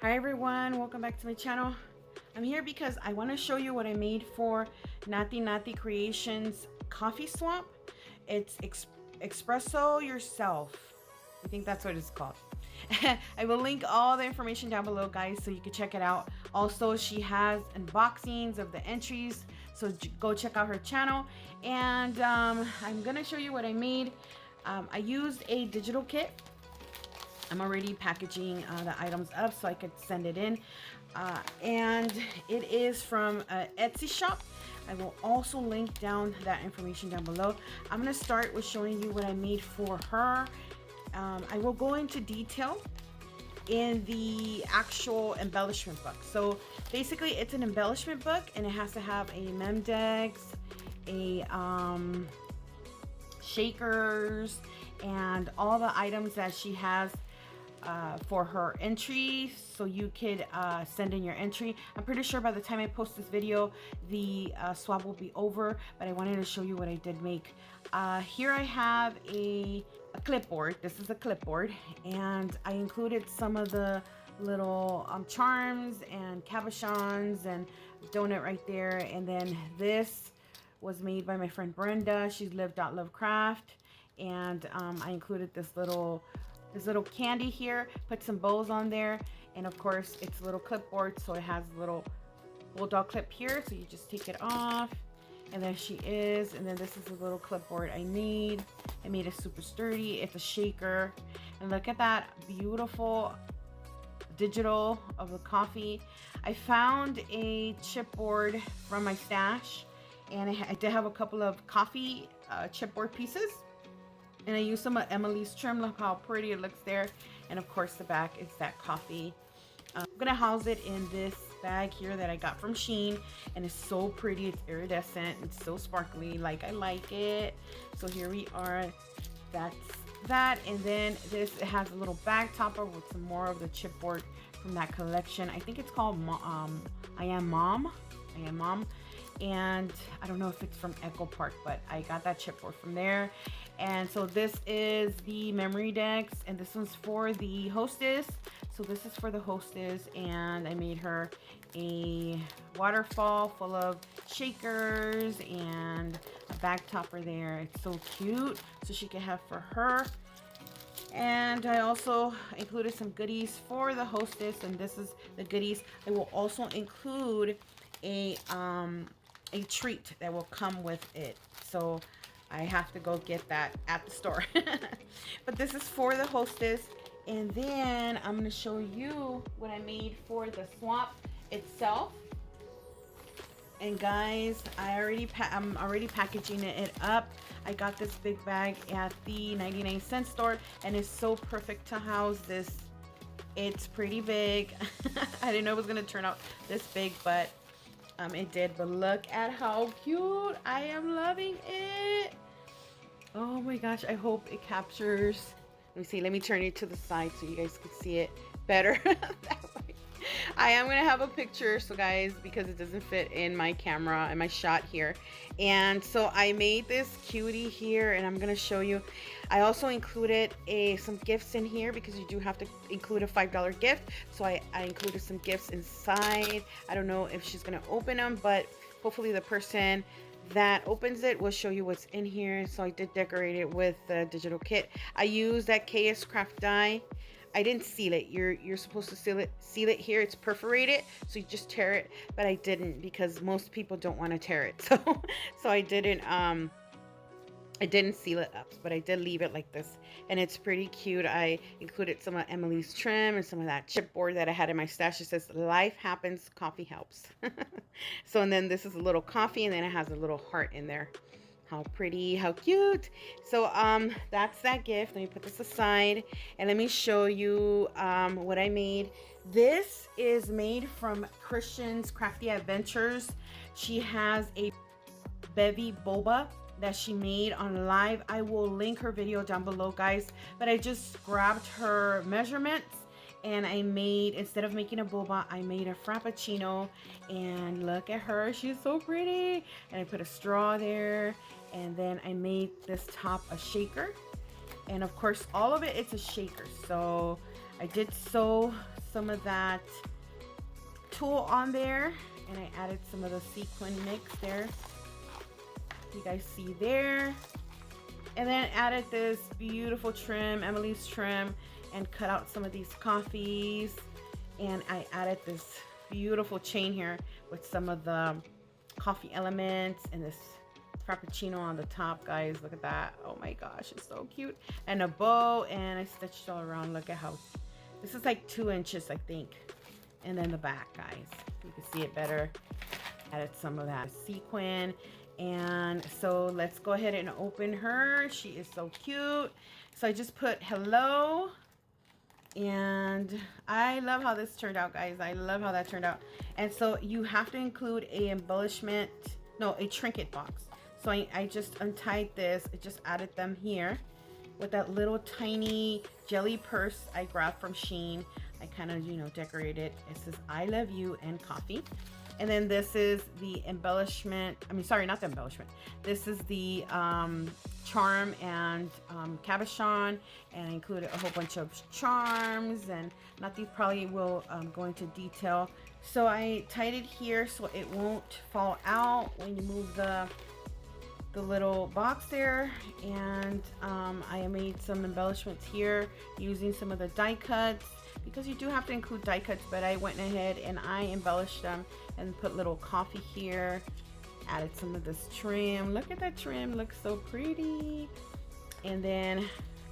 Hi everyone, welcome back to my channel. I'm here because I want to show you what I made for Nati Nati Creations coffee swap. It's Espresso Yourself. I think that's what it's called. I will link all the information down below, guys, so you can check it out. Also, she has unboxings of the entries, so go check out her channel. And I'm gonna show you what I made. I used a digital kit. I'm already packaging the items up so I could send it in. And it is from Etsy shop. I will also link down that information down below. I'm going to start with showing you what I made for her. I will go into detail in the actual embellishment book. So basically it's an embellishment book and it has to have a Memdex, a shakers, and all the items that she has for her entry, so you could send in your entry. I'm pretty sure by the time I post this video the swap will be over, but I wanted to show you what I did make. Here I have a clipboard. This is a clipboard, and I included some of the little charms and cabochons and donut right there. And then this was made by my friend Brenda. She's Live.Lovecraft, and I included this little candy here, put some bows on there, and of course it's a little clipboard, so it has a little bulldog clip here, so you just take it off, and there she is. And then this is a little clipboard I made it super sturdy. It's a shaker, and look at that beautiful digital of the coffee. I found a chipboard from my stash, and I did have a couple of coffee chipboard pieces, and I used some of Emily's trim. Look how pretty it looks there. And of course the back is that coffee. I'm gonna house it in this bag here that I got from Shein, and it's so pretty. It's iridescent, it's so sparkly, like I like it. So here we are, that's that. And then this, it has a little bag topper with some more of the chipboard from that collection. I think it's called I Am Mom. And I don't know if it's from Echo Park, but I got that chipboard from there. And so this is the memory decks, and this one's for the hostess. So this is for the hostess, and I made her a waterfall full of shakers and a bag topper there. It's so cute, so she can have for her. And I also included some goodies for the hostess, and this is the goodies. I will also include a treat that will come with it, so I have to go get that at the store. But this is for the hostess. And then I'm going to show you what I made for the swap itself. And guys, I'm already packaging it up. I got this big bag at the 99-cent store, and it's so perfect to house this. It's pretty big. I didn't know it was going to turn out this big, but it did. But look at how cute. I am loving it. Oh my gosh, I hope it captures. Let me see, let me turn it to the side so you guys can see it better. That way. I am gonna have a picture, so guys, because it doesn't fit in my camera and my shot here. And so I made this cutie here, and I'm gonna show you. I also included some gifts in here, because you do have to include a $5 gift. So I included some gifts inside. I don't know if she's gonna open them, but hopefully the person that opens it will show you what's in here. So I did decorate it with the digital kit. I used that KS Craft die. I didn't seal it. You're supposed to seal it here. It's perforated, so you just tear it, but I didn't, because most people don't want to tear it. So I didn't seal it up, but I did leave it like this, and it's pretty cute. I included some of Emily's trim and some of that chipboard that I had in my stash. It says life happens, coffee helps. So, and then this is a little coffee, and then it has a little heart in there. How pretty, how cute. So that's that gift. Let me put this aside, and let me show you what I made. This is made from Christian's Crafty Adventures. She has a bevy boba that she made on live. I will link her video down below, guys, but I just grabbed her measurements, and I made, instead of making a boba, I made a frappuccino. And look at her, she's so pretty. And I put a straw there, and then I made this top a shaker, and of course all of it, it's a shaker. So I did so some of that tulle on there, and I added some of the sequin mix there. You guys see there. And then added this beautiful trim, Emily's trim, and cut out some of these coffees. And I added this beautiful chain here with some of the coffee elements and this frappuccino on the top, guys. Look at that. Oh my gosh, it's so cute. And a bow, and I stitched all around. Look at how, this is like 2 inches, I think. And then the back, guys. You can see it better. Added some of that sequin. And so let's go ahead and open her. She is so cute. So I just put hello, and I love how this turned out, guys. I love how that turned out. And so you have to include a embellishment, no, a trinket box. So I just untied this. I just added them here with that little tiny jelly purse I grabbed from Shein. I kind of, you know, decorated. It says I love you and coffee. And then this is the embellishment. I mean, sorry, not the embellishment. This is the charm and cabochon, and I included a whole bunch of charms, and not these probably will go into detail. So I tied it here so it won't fall out when you move the little box there. And I made some embellishments here using some of the die cuts, because you do have to include die cuts, but I went ahead and I embellished them and put little coffee here, added some of this trim. Look at that trim, looks so pretty. And then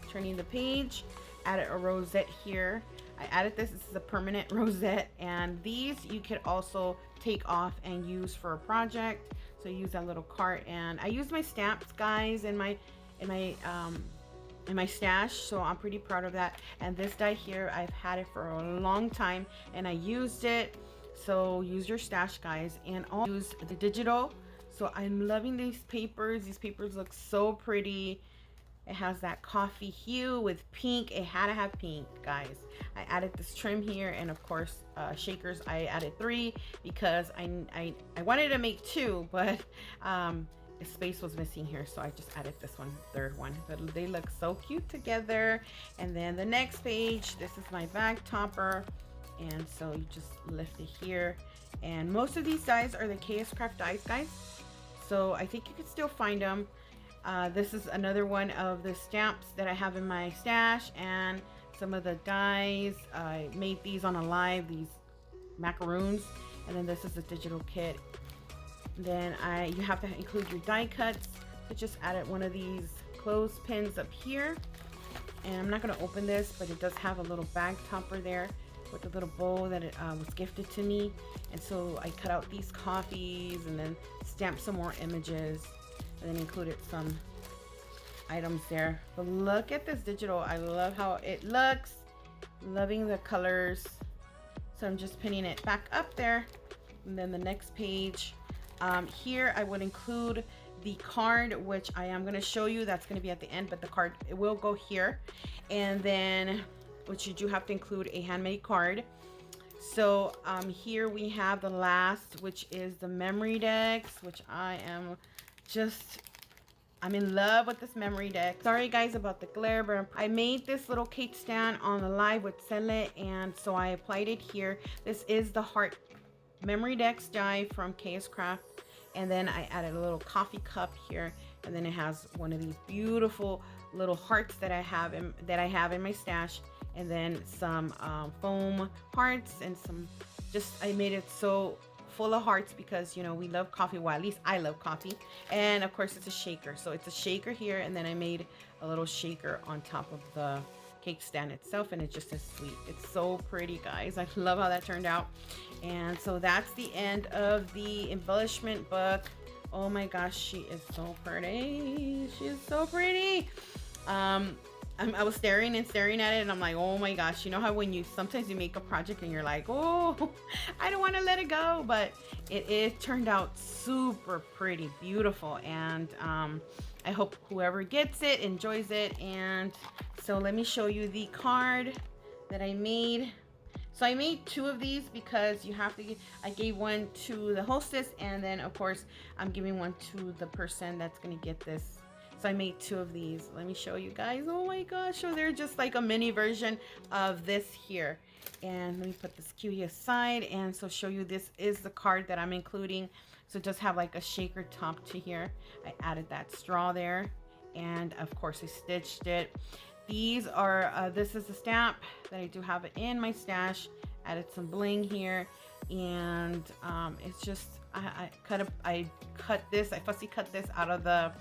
turning the page, added a rosette here. I added this is a permanent rosette, and these you could also take off and use for a project. So use that little cart, and I use my stamps, guys, in my stash, so I'm pretty proud of that. And this die here, I've had it for a long time and I used it. So use your stash, guys. And I'll use the digital. So I'm loving these papers. These papers look so pretty. It has that coffee hue with pink. It had to have pink, guys. I added this trim here, and of course shakers. I added 3 because I wanted to make 2, but space was missing here, so I just added this one, 3rd one. But they look so cute together. And then the next page, this is my bag topper, and so you just lift it here. And most of these dies are the KS Craft dies, guys, so I think you can still find them. This is another one of the stamps that I have in my stash, and some of the dies. I made these on a live, these macaroons. And then this is the digital kit. Then you have to include your die cuts. So just added one of these clothespins up here. And I'm not going to open this, but it does have a little bag topper there with a little bow that it was gifted to me. And so I cut out these coffees and then stamped some more images, and then included some items there. But look at this digital. I love how it looks. Loving the colors. So I'm just pinning it back up there. And then the next page, here I would include the card, which I am going to show you. That's going to be at the end, but the card, it will go here. And then, which you do have to include a handmade card. So here we have the last, which is the memory decks, which I'm in love with this memory deck. Sorry guys about the glare, but I made this little cake stand on the live with Cele, and so I applied it here. This is the heart memory decks die from KS Craft. And then I added a little coffee cup here, and then it has one of these beautiful little hearts that I have in my stash, and then some foam hearts, and some I made it so full of hearts because, you know, we love coffee. Well, at least I love coffee. And of course it's a shaker, so it's a shaker here, and then I made a little shaker on top of the cake stand itself, and it just is sweet. It's so pretty, guys. I love how that turned out. And so that's the end of the embellishment book. Oh my gosh, she is so pretty. She is so pretty. I was staring and staring at it, and I'm like, oh my gosh. You know how when sometimes you make a project and you're like, oh, I don't want to let it go, but it turned out super pretty, beautiful. And I hope whoever gets it enjoys it. And so let me show you the card that I made. So I made 2 of these because you have to I gave one to the hostess, and then of course I'm giving one to the person that's gonna get this. So I made 2 of these. Let me show you guys. Oh my gosh, so they're just like a mini version of this here. And let me put this cutie aside and so show you this is the card that I'm including. So it does have like a shaker top to here. I added that straw there, and of course I stitched it. These are this is the stamp that I do have in my stash. Added some bling here, and it's just I fussy cut this out of the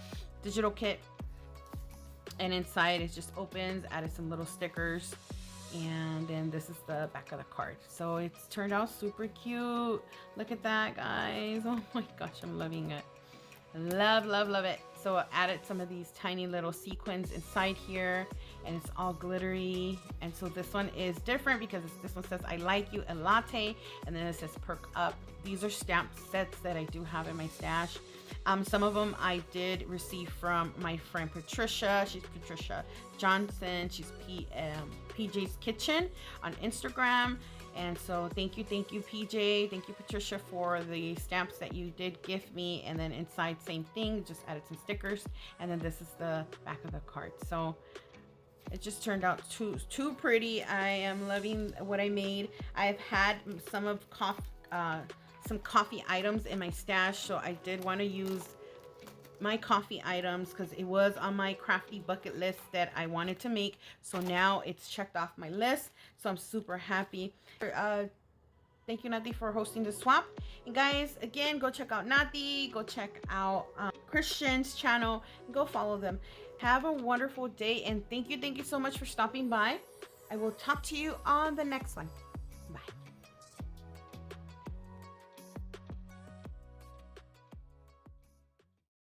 digital kit, and inside it just opens. Added some little stickers, and then this is the back of the card. So it's turned out super cute. Look at that, guys. Oh my gosh, I'm loving it. Love, love, love it. So I added some of these tiny little sequins inside here, and it's all glittery. And so this one is different because this one says I like you and latte, and then it says perk up. These are stamp sets that I do have in my stash. Some of them I did receive from my friend Patricia. She's Patricia Johnson. She's PJ's Kitchen on Instagram. And so thank you PJ, thank you Patricia for the stamps that you did gift me. And then inside, same thing, just added some stickers, and then this is the back of the card. So it just turned out too pretty. I am loving what I made. I've had some coffee items in my stash, so I did want to use my coffee items because it was on my crafty bucket list that I wanted to make. So now it's checked off my list, so I'm super happy. Thank you, Nati, for hosting the swap. And guys, again, go check out Nati, go check out Christian's channel, go follow them. Have a wonderful day, and thank you so much for stopping by. I will talk to you on the next one.